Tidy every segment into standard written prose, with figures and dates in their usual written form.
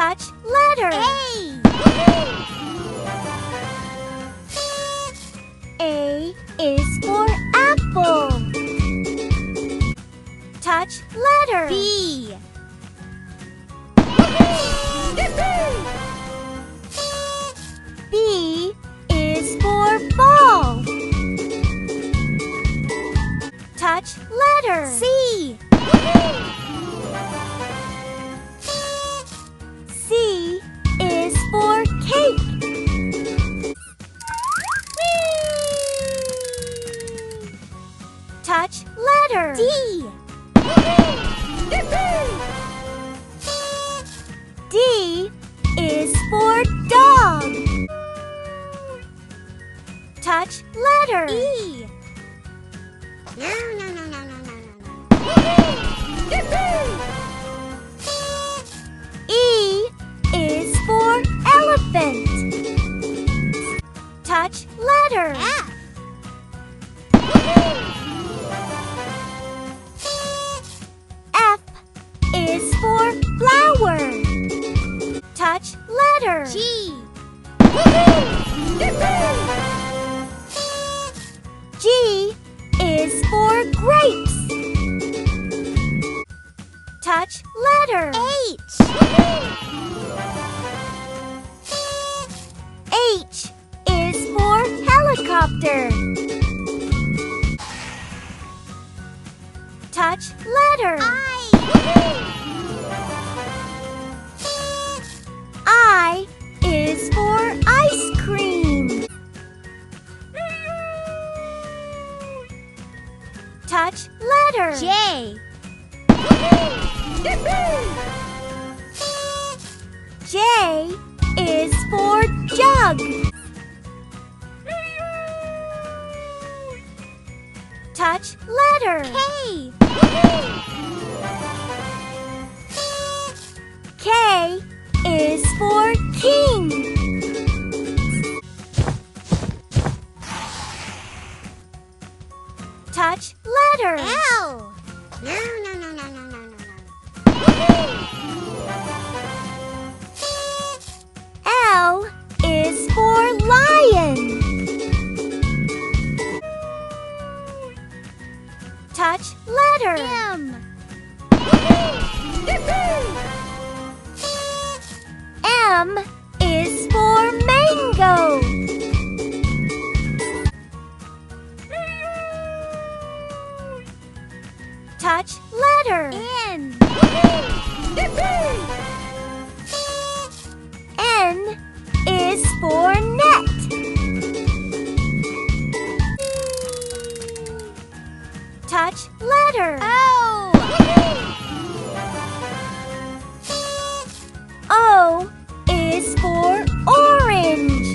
Touch letter. A is for apple. Touch letter. B. B is for ball. Touch letter. C. C is for cake. Touch letter. D. D is for dog. Touch letter. E. E is for elephant. Touch letter. F. F is for flower. Touch letter. G. G is for grapes. Touch letter. H. H is for helicopter. Touch letter. I is for ice cream. Touch letter. J. J is for jug. Touch letter. K. K is for king. Touch letter. L. L is for lion. Touch letter. M. M is for mango. Touch letter. N. N is for net. Touch letter. O. O is for orange.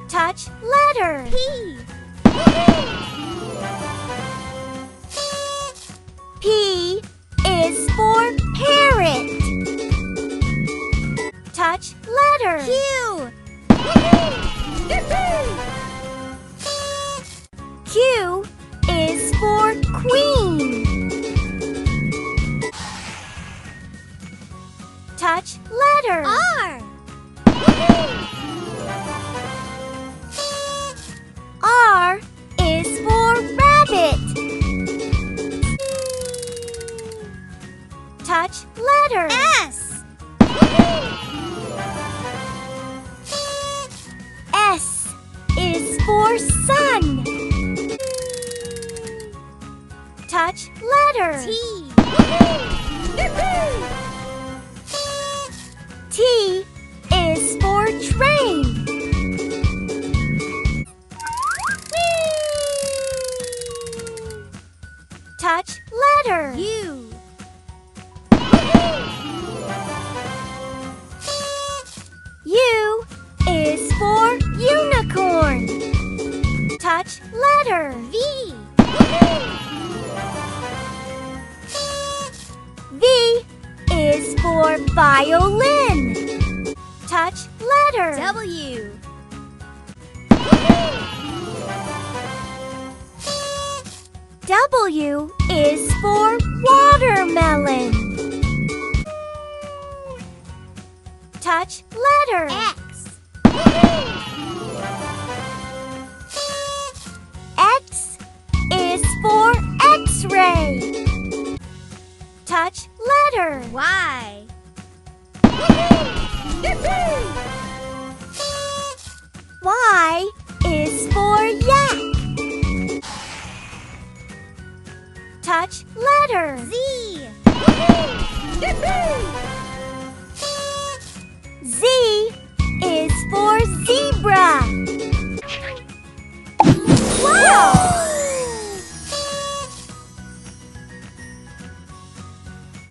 Touch letter. P. P is for parrot. Touch letter. Q. Q is for queen. Touch letter. R. R is for rabbit. Touch letter. S. S is for sun. Touch letter. T. T is for train. Touch letter. U. U is for unicorn. Touch letter. V. V is for violin. Touch letter. W. W is for watermelon. Touch letter. X. X is for X-ray. Touch letter. Y. Y is for yak. Touch letter. Z.